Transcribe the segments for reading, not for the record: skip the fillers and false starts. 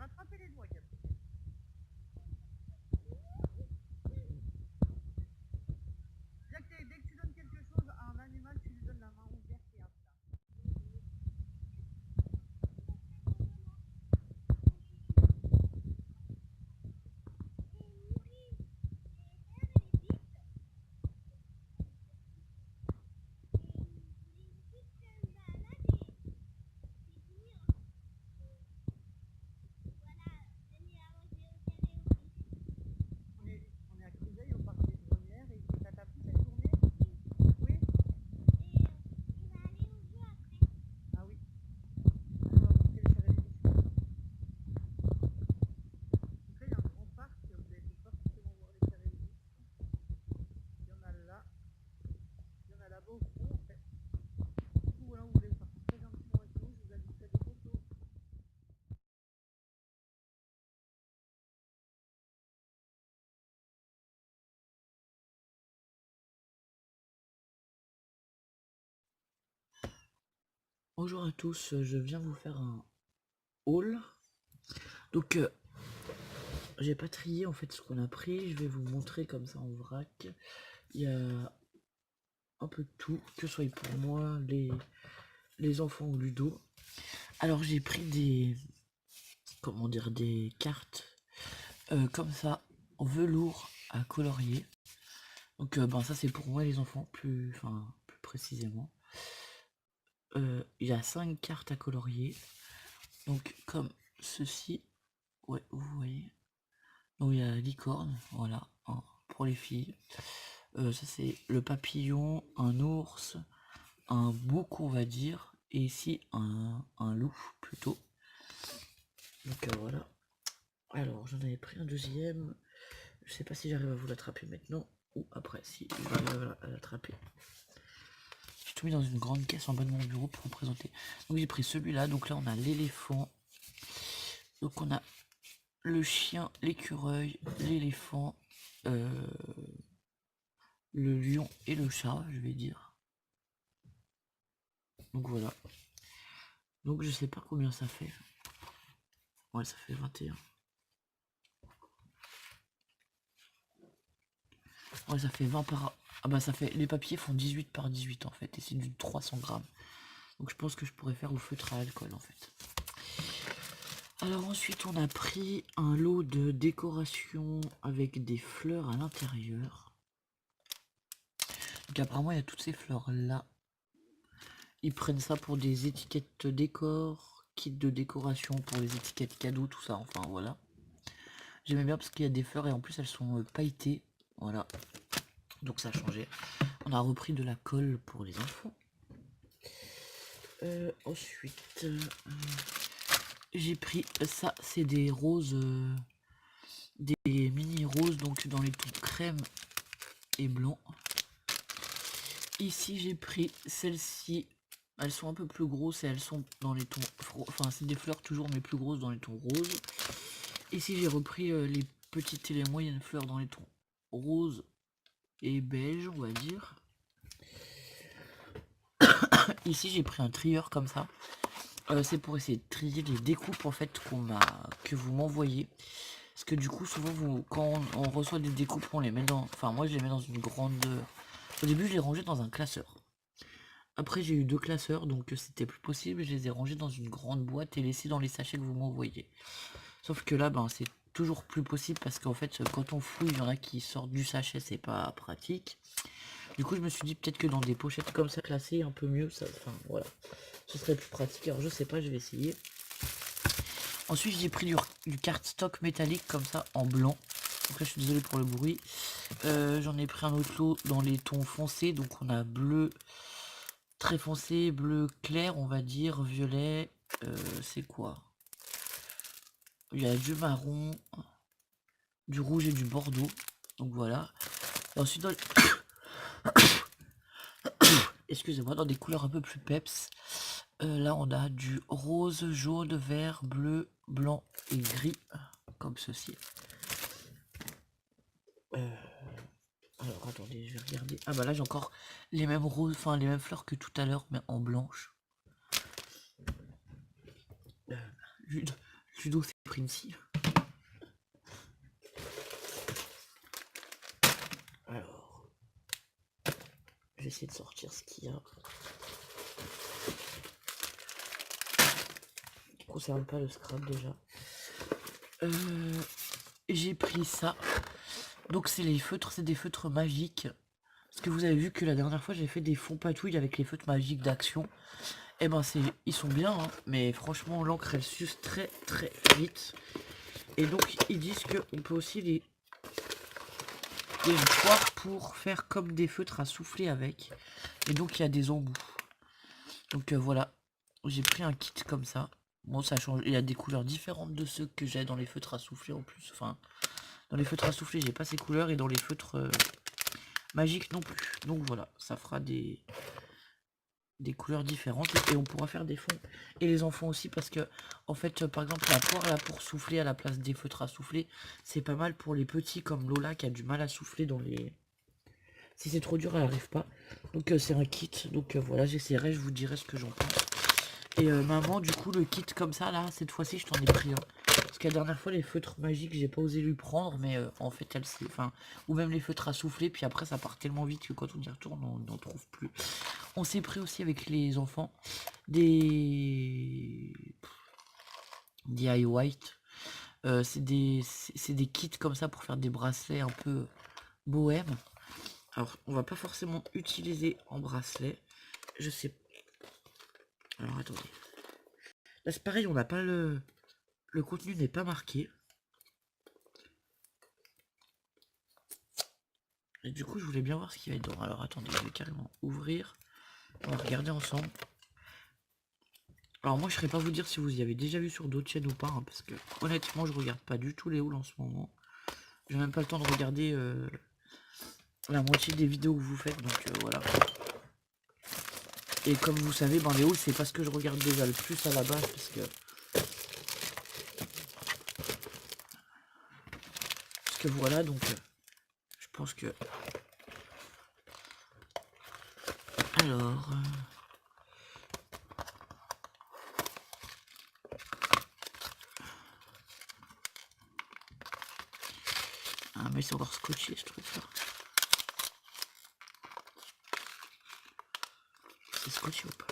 rattraper les doigts, Gabriel. Dès que tu donnes quelque chose à un animal, tu lui donnes la main ouverte et à plat. On est à Criseil, au parc des Grenières, et ça t'a plu cette journée? Oui. Ah oui. On va montrer les télévisions. Après, il y a un grand parc, vous n'allez pas forcément voir les télévisions. Il y en a là, il y en a là-bas au fond, en fait. Du coup, voilà, on voulait vous faire partager un petit moment avec nous, je vous ajouterai des photos. Bonjour à tous, je viens vous faire un haul. Donc j'ai pas trié en fait ce qu'on a pris, je vais vous montrer comme ça en vrac. Il y a un peu de tout, que ce soit pour moi, les enfants ou Ludo. Alors j'ai pris des, comment dire, des cartes comme ça, en velours à colorier. Donc ben ça c'est pour moi les enfants, plus précisément. Il y a 5 cartes à colorier. Donc comme ceci, ouais vous voyez. Donc il y a la licorne, voilà, hein, pour les filles. Ça c'est le papillon, un ours, un bouc on va dire, et ici un loup plutôt. Donc voilà. Alors j'en avais pris un deuxième. Je sais pas si j'arrive à vous l'attraper maintenant ou après. Si j'arrive à l'attraper. J'ai tout mis dans une grande caisse en bas de mon bureau pour vous présenter. Donc j'ai pris celui-là. Donc là on a l'éléphant. Donc on a le chien, l'écureuil, l'éléphant, le lion et le chat, je vais dire. Donc voilà. Donc je sais pas combien ça fait. Ouais, ça fait 21. Ouais, ça fait 20 par... Ah bah ça fait... Les papiers font 18 par 18 en fait. Et c'est du 300 grammes. Donc je pense que je pourrais faire au feutre à alcool en fait. Alors ensuite on a pris un lot de décoration avec des fleurs à l'intérieur. Donc apparemment il y a toutes ces fleurs là. Ils prennent ça pour des étiquettes décor, kit de décoration pour les étiquettes cadeaux, tout ça, enfin voilà. J'aimais bien parce qu'il y a des fleurs et en plus elles sont pailletées, voilà. Donc ça a changé. On a repris de la colle pour les enfants. Ensuite, j'ai pris ça, c'est des roses, des mini roses, donc dans les tons crème et blanc. Ici j'ai pris celles-ci, elles sont un peu plus grosses et elles sont dans les tons, enfin c'est des fleurs toujours mais plus grosses dans les tons roses. Ici j'ai repris les petites et les moyennes fleurs dans les tons roses et beige on va dire. Ici j'ai pris un trieur comme ça. C'est pour essayer de trier les découpes en fait que vous m'envoyez. Parce que du coup souvent quand on reçoit des découpes on les met dans. Enfin moi je les mets dans une grande. Au début je les rangeais dans un classeur. Après j'ai eu 2 classeurs donc c'était plus possible. Je les ai rangés dans une grande boîte et laissés dans les sachets que vous m'envoyez. Sauf que là ben c'est toujours plus possible parce qu'en fait quand on fouille il y en a qui sortent du sachet, c'est pas pratique. Du coup je me suis dit peut-être que dans des pochettes comme ça classées un peu mieux ça. Enfin voilà. Ce serait plus pratique, alors je sais pas, je vais essayer. Ensuite j'ai pris du cardstock métallique comme ça en blanc. Donc là je suis désolé pour le bruit. J'en ai pris un autre lot dans les tons foncés. Donc on a bleu très foncé, bleu clair on va dire, violet. C'est quoi? Il y a du marron, du rouge et du bordeaux. Donc voilà. Et ensuite dans les... excusez-moi, dans des couleurs un peu plus peps. Là on a du rose, jaune, vert, bleu, blanc et gris, comme ceci. Alors attendez, je vais regarder. Ah bah là j'ai encore les mêmes roses, enfin les mêmes fleurs que tout à l'heure, mais en blanche. plus d'eau, c'est Princey. Alors, je vais essayer de sortir ce qu'il y a. Qui ne concerne pas le scrap déjà. J'ai pris ça. Donc c'est les feutres, c'est des feutres magiques. Parce que vous avez vu que la dernière fois j'ai fait des fonds patouilles avec les feutres magiques d'Action. Et ben ils sont bien, hein, mais franchement l'encre elle s'use très très vite. Et donc ils disent qu'on peut aussi les poire pour faire comme des feutres à souffler avec. Et donc il y a des embouts. Donc voilà, j'ai pris un kit comme ça. Bon ça change, il y a des couleurs différentes de ceux que j'ai dans les feutres à souffler en plus. Enfin, dans les feutres à souffler j'ai pas ces couleurs et dans les feutres magiques non plus. Donc voilà, ça fera des couleurs différentes et on pourra faire des fonds. Et les enfants aussi parce que en fait par exemple la poire là pour souffler à la place des feutres à souffler, c'est pas mal pour les petits comme Lola qui a du mal à souffler dans les... Si c'est trop dur elle arrive pas. Donc c'est un kit. Donc voilà, j'essaierai, je vous dirai ce que j'en pense. Et maman du coup le kit comme ça là, cette fois-ci je t'en ai pris un. Parce que la dernière fois les feutres magiques j'ai pas osé lui prendre, mais en fait elle s'est... Enfin, ou même les feutres à souffler, puis après ça part tellement vite que quand on y retourne on n'en trouve plus. On s'est pris aussi avec les enfants des DIY. C'est des kits comme ça pour faire des bracelets un peu bohème. Alors on va pas forcément utiliser en bracelet. Je sais. Alors attendez. Là c'est pareil, on n'a pas le contenu n'est pas marqué. Et du coup je voulais bien voir ce qu'il y avait dedans. Alors attendez, je vais carrément ouvrir. On va regarder ensemble. Alors moi je ne saurais pas vous dire si vous y avez déjà vu sur d'autres chaînes ou pas, hein, parce que honnêtement je regarde pas du tout les hauls en ce moment. J'ai même pas le temps de regarder la moitié des vidéos que vous faites, donc voilà. Et comme vous savez, ben les hauls c'est pas ce que je regarde déjà le plus à la base, parce que voilà, donc je pense que... Alors... Ah mais c'est encore scotché ce truc là. C'est scotché ou pas?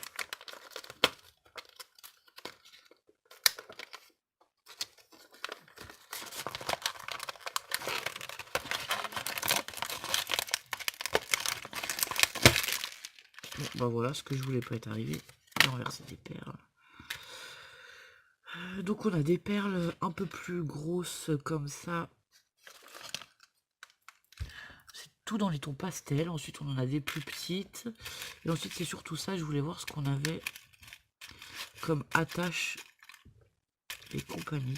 Bon bah voilà, ce que je voulais pas être arrivé. J'ai renversé des perles. Donc on a des perles un peu plus grosses comme ça. Tout dans les tons pastels. Ensuite on en a des plus petites, et ensuite c'est surtout ça, je voulais voir ce qu'on avait comme attache et compagnie.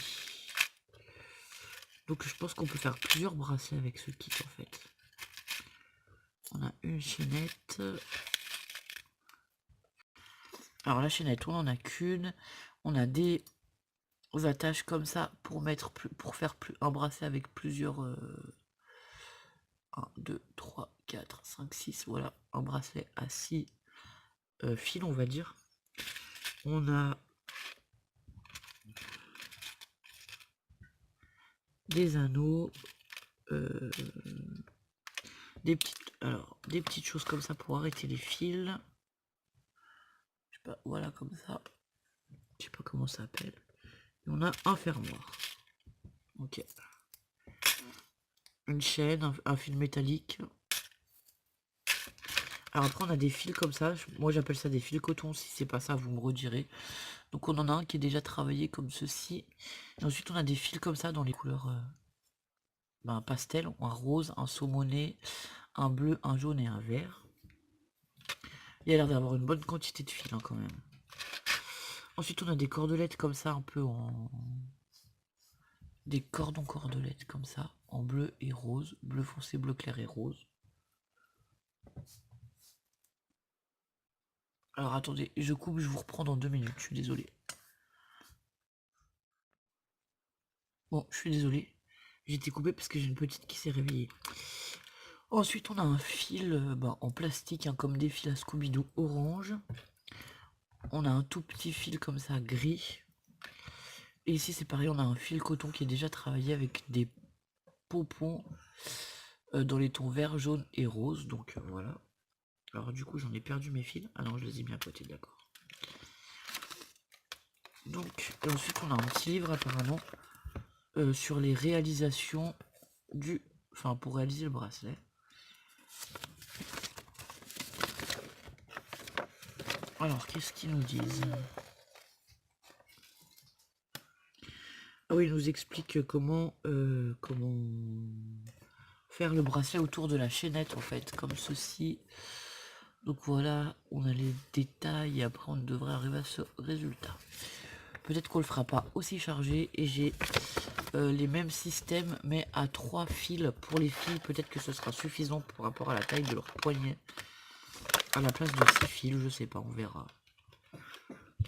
Donc je pense qu'on peut faire plusieurs bracelets avec ce kit en fait. On a une chaînette. Alors la chaînette on en a qu'une. On a des attaches comme ça pour mettre pour faire un bracelet avec plusieurs 1, 2, 3, 4, 5, 6, voilà, un bracelet à 6 fils, on va dire. On a des anneaux, des petites choses comme ça pour arrêter les fils. Je sais pas, voilà, comme ça. Je sais pas comment ça s'appelle. Et on a un fermoir. Ok. Une chaîne, un fil métallique. Alors après on a des fils comme ça, moi j'appelle ça des fils coton, si c'est pas ça vous me redirez. Donc on en a un qui est déjà travaillé comme ceci. Et ensuite on a des fils comme ça dans les couleurs pastel, un rose, un saumoné, un bleu, un jaune et un vert. Il y a l'air d'avoir une bonne quantité de fils hein, quand même. Ensuite on a des cordelettes comme ça un peu en... Des cordons cordelettes comme ça, en bleu et rose, bleu foncé, bleu clair et rose. Alors attendez, je coupe, je vous reprends dans 2 minutes, je suis désolé. Bon, je suis désolé, j'ai été coupé parce que j'ai une petite qui s'est réveillée. Ensuite on a un fil en plastique, hein, comme des fils à Scooby-Doo orange. On a un tout petit fil comme ça gris. Et ici c'est pareil, on a un fil coton qui est déjà travaillé avec des pompons dans les tons vert, jaune et rose. Donc voilà. Alors du coup j'en ai perdu mes fils. Ah non, je les ai mis à côté, d'accord. Donc et ensuite on a un petit livre apparemment sur les réalisations du... Enfin pour réaliser le bracelet. Alors qu'est-ce qu'ils nous disent? Ah oui, il nous explique comment faire le bracelet autour de la chaînette en fait, comme ceci. Donc voilà, on a les détails et après on devrait arriver à ce résultat. Peut-être qu'on le fera pas aussi chargé et j'ai les mêmes systèmes mais à 3 fils pour les filles. Peut-être que ce sera suffisant par rapport à la taille de leur poignet. À la place de 6 fils, je sais pas, on verra.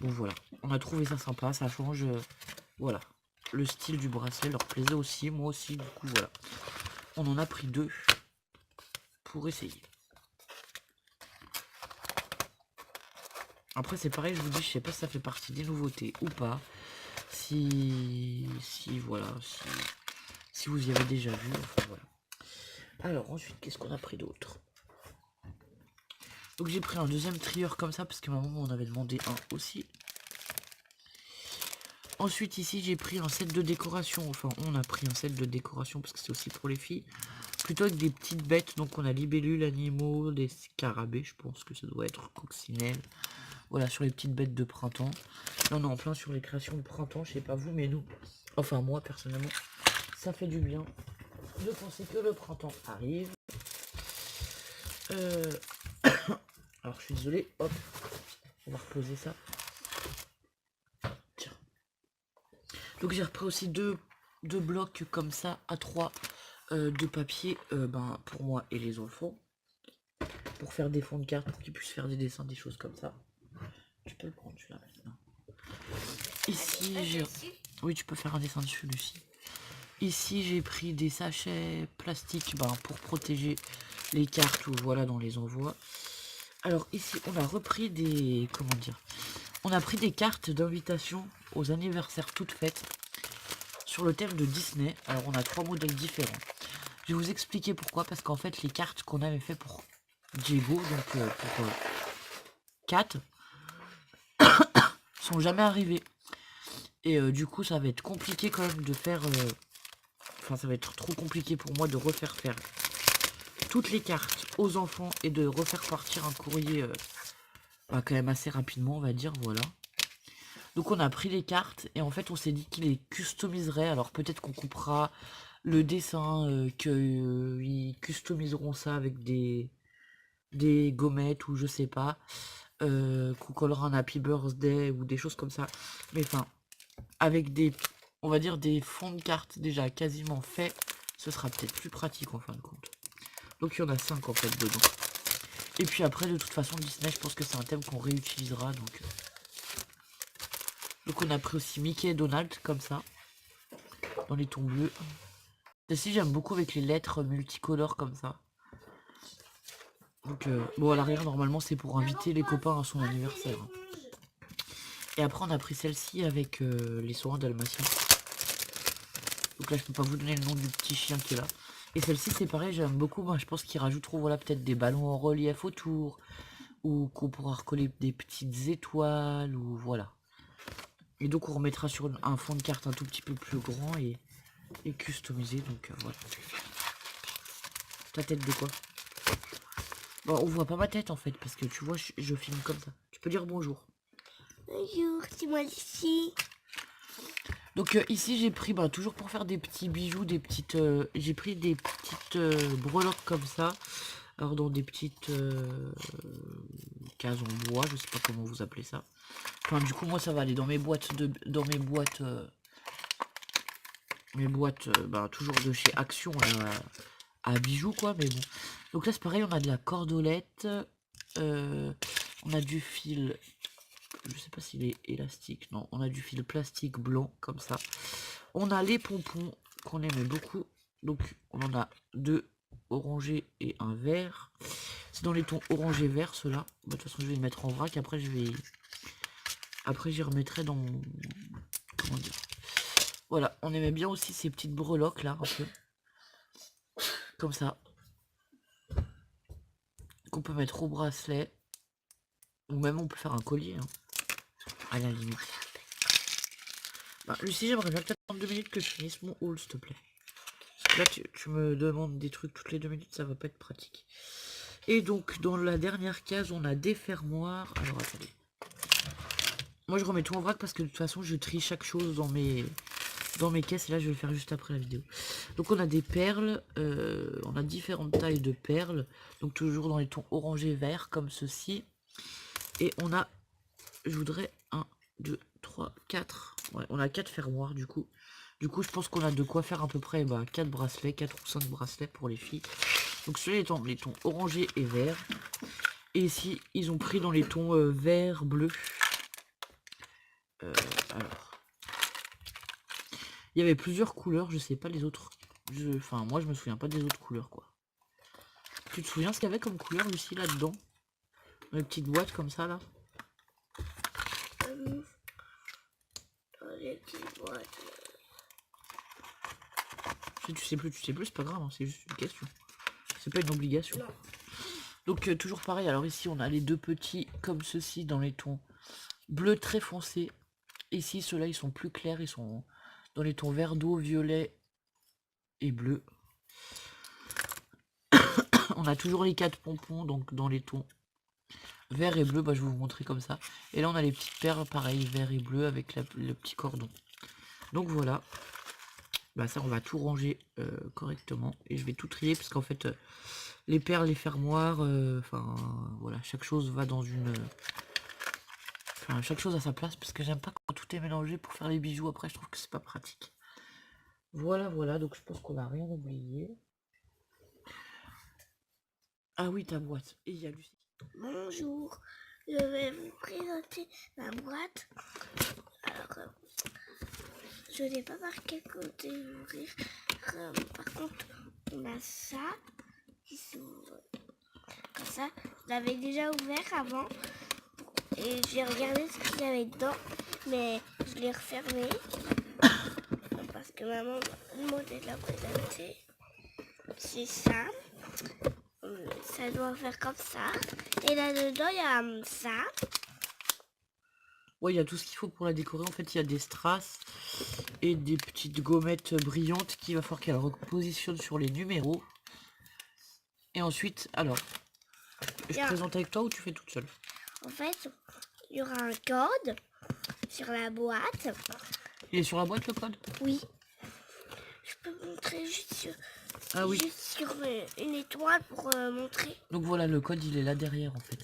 Bon voilà, on a trouvé ça sympa, ça change, voilà. Le style du bracelet leur plaisait aussi, moi aussi, du coup voilà. On en a pris 2 pour essayer. Après c'est pareil, je vous dis, je sais pas si ça fait partie des nouveautés ou pas. Si voilà, si vous y avez déjà vu, enfin voilà. Alors ensuite, qu'est-ce qu'on a pris d'autre? Donc j'ai pris un deuxième trieur comme ça, parce que maman m'en avait demandé un aussi. Ensuite ici j'ai pris un set de décoration, enfin on a pris un set de décoration parce que c'est aussi pour les filles. Plutôt avec des petites bêtes, donc on a libellules, animaux, des scarabées, je pense que ça doit être coccinelle. Voilà, sur les petites bêtes de printemps. Là on est en plein sur les créations de printemps, je sais pas vous, mais nous, enfin moi personnellement, ça fait du bien de penser que le printemps arrive. Alors je suis désolé, hop, on va reposer ça. Tiens. Donc j'ai repris aussi deux blocs comme ça à 3 de papier pour moi et les enfants. Pour faire des fonds de cartes, pour qu'ils puissent faire des dessins, des choses comme ça. Tu peux le prendre celui-là maintenant. Ici j'ai... Oui, tu peux faire un dessin dessus, Lucie. Ici j'ai pris des sachets plastiques pour protéger les cartes ou voilà dans les envois. Alors ici on a repris des... Comment dire? On a pris des cartes d'invitation aux anniversaires toutes faites sur le thème de Disney. Alors on a 3 modèles différents. Je vais vous expliquer pourquoi. Parce qu'en fait les cartes qu'on avait fait pour Diego, donc pour 4, sont jamais arrivées. Et du coup ça va être compliqué quand même de faire... Enfin ça va être trop compliqué pour moi de refaire toutes les cartes aux enfants et de refaire partir un courrier quand même assez rapidement on va dire, voilà. Donc on a pris les cartes et en fait on s'est dit qu'il les customiserait. Alors peut-être qu'on coupera le dessin, qu'ils customiseront ça avec des gommettes ou je sais pas. Qu'on collera un Happy Birthday ou des choses comme ça. Mais enfin, avec des, on va dire des fonds de cartes déjà quasiment faits, ce sera peut-être plus pratique en fin de compte. Donc il y en a 5 en fait dedans. Et puis après de toute façon Disney, je pense que c'est un thème qu'on réutilisera donc... Donc on a pris aussi Mickey et Donald comme ça, dans les tons bleus. Celle-ci j'aime beaucoup avec les lettres multicolores comme ça. Donc bon à l'arrière normalement c'est pour inviter les copains à son anniversaire. Et après on a pris celle-ci avec les soins dalmatiens. Donc là je peux pas vous donner le nom du petit chien qui est là. Et celle-ci c'est pareil, j'aime beaucoup, je pense qu'ils rajouteront voilà peut-être des ballons en relief autour. Ou qu'on pourra recoller des petites étoiles ou voilà. Et donc on remettra sur un fond de carte un tout petit peu plus grand et customisé. Donc voilà. Ta tête de quoi? Bon, on voit pas ma tête en fait parce que tu vois je filme comme ça. Tu peux dire bonjour. Bonjour, c'est moi ici. Donc ici j'ai pris toujours pour faire des petits bijoux, des petites j'ai pris des petites breloques comme ça. Alors dans des petites cases en bois, je sais pas comment vous appelez ça. Enfin du coup moi ça va aller dans mes boîtes toujours de chez Action à bijoux quoi, mais bon. Donc là c'est pareil, on a de la cordelette, on a du fil, je sais pas s'il est élastique, non, on a du fil plastique blanc comme ça. On a les pompons qu'on aimait beaucoup, donc on en a 2 orangé et un vert. C'est dans les tons orangé vert ceux-là. De toute façon je vais les mettre en vrac, après j'y remettrai dans mon... Comment dire, Voilà, on aimait bien aussi ces petites breloques là, un peu. Comme ça. Qu'on peut mettre au bracelet. Ou même on peut faire un collier. Hein, à la limite. Bah, Lucie, j'aimerais bien peut-être prendre 2 minutes que je finisse mon haul, s'il te plaît. Parce que là, tu me demandes des trucs toutes les 2 minutes, ça va pas être pratique. Et donc, dans la dernière case, on a des fermoirs. Alors, attendez. Moi, je remets tout en vrac parce que de toute façon, je trie chaque chose dans mes caisses. Et là, je vais le faire juste après la vidéo. Donc, on a des perles. On a différentes tailles de perles. Donc, toujours dans les tons orangé vert, comme ceci. Et on a, je voudrais 1, 2, 3, 4. Ouais, on a 4 fermoirs, du coup. Du coup, je pense qu'on a de quoi faire à peu près 4 bracelets, 4 ou 5 bracelets pour les filles. Donc, sur les tons orangé et vert. Et ici, ils ont pris dans les tons vert, bleu. Alors, il y avait plusieurs couleurs, je sais pas les autres. Enfin, moi, je me souviens pas des autres couleurs, quoi. Tu te souviens ce qu'il y avait comme couleur, Lucie, là-dedans? Dans les petites boîtes comme ça, là? Dans les petites boîtes. Si tu sais plus, c'est pas grave, hein, c'est juste une question. C'est pas une obligation. Non. Donc, toujours pareil, alors ici, on a les deux petits, comme ceci, dans les tons bleu très foncé. Ici, ceux-là, ils sont plus clairs, ils sont dans les tons vert d'eau, violet et bleu. On a toujours les 4 pompons, donc dans les tons vert et bleu, bah, je vais vous montrer comme ça. Et là, on a les petites perles, pareil, vert et bleu, avec le petit cordon. Donc voilà. Bah ça, on va tout ranger correctement. Et je vais tout trier, parce qu'en fait, les perles, les fermoirs, enfin, voilà, chaque chose va dans une... Enfin, chaque chose à sa place, parce que j'aime pas quand tout est mélangé pour faire les bijoux. Après, je trouve que c'est pas pratique. Voilà, voilà, donc je pense qu'on a rien oublié. Ah oui, ta boîte. Et il y a Lucie. Bonjour, je vais vous présenter ma boîte. Alors, je n'ai pas par quel côté ouvrir. Par contre, on a ça qui s'ouvre comme ça. Je l'avais déjà ouvert avant et j'ai regardé ce qu'il y avait dedans, mais je l'ai refermé parce que maman m'a demandé de la présenter. C'est ça. Ça doit faire comme ça. Et là-dedans, il y a ça. Ouais, il y a tout ce qu'il faut pour la décorer. En fait, il y a des strass et des petites gommettes brillantes qu'il va falloir qu'elle repositionne sur les numéros. Et ensuite, alors, je présente avec toi ou tu fais toute seule? En fait, il y aura un code sur la boîte. Il est sur la boîte, le code? Oui. Je peux montrer juste sur, Ah oui. juste sur une étoile pour montrer. Donc voilà, le code, il est là derrière, en fait.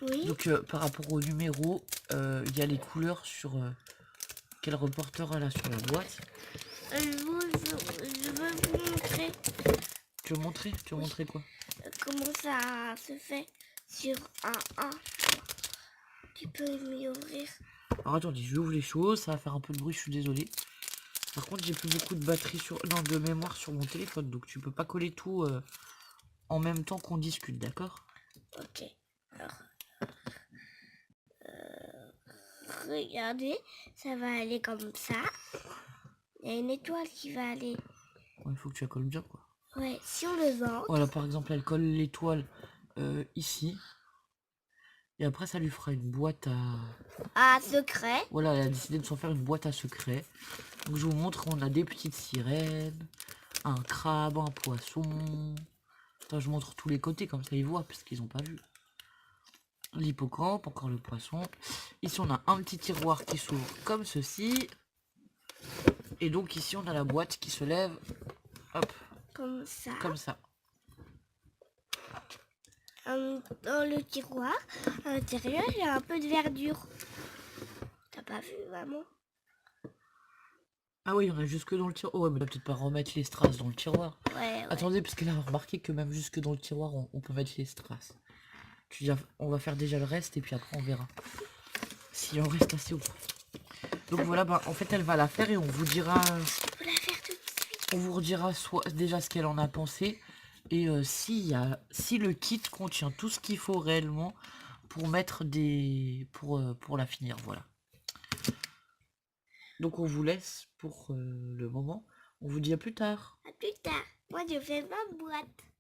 Oui. Donc, par rapport au numéro, il y a les couleurs sur... quel reportera là sur la boîte. Je veux vous montrer. Tu veux montrer? Tu veux montrer quoi? Comment ça se fait sur un 1. Tu peux m'y ouvrir. Alors attendez, je vais ouvrir les choses, ça va faire un peu de bruit, je suis désolé. Par contre, j'ai plus beaucoup de batterie de mémoire sur mon téléphone, donc tu peux pas coller tout en même temps qu'on discute, d'accord? Ok. Alors, regardez, ça va aller comme ça. Il y a une étoile qui va aller. Ouais, il faut que tu la colles bien, quoi. Ouais, si on le vend. Voilà, par exemple, elle colle l'étoile ici. Et après, ça lui fera une boîte à... secret. Voilà, elle a décidé de s'en faire une boîte à secret. Donc je vous montre, on a des petites sirènes, un crabe, un poisson. Attends, je montre tous les côtés, comme ça ils voient, parce qu'ils n'ont pas vu. L'hippocampe, encore le poisson. Ici, on a un petit tiroir qui s'ouvre comme ceci. Et donc ici, on a la boîte qui se lève, hop, Comme ça. comme ça. Dans le tiroir, à l'intérieur, il y a un peu de verdure. T'as pas vu, maman? Ah oui, il y en a jusque dans le tiroir. Oh, ouais, mais on va peut-être pas remettre les strass dans le tiroir. Ouais. Attendez, parce qu'elle a remarqué que même jusque dans le tiroir, on peut mettre les strass. On va faire déjà le reste et puis après on verra s'il en reste assez ou pas. Donc voilà, en fait elle va la faire et on vous dira... Faut la faire tout de suite. On vous redira déjà ce qu'elle en a pensé. Et si le kit contient tout ce qu'il faut réellement pour mettre pour la finir, voilà. Donc on vous laisse pour le moment. On vous dit à plus tard. À plus tard. Moi, je fais ma boîte.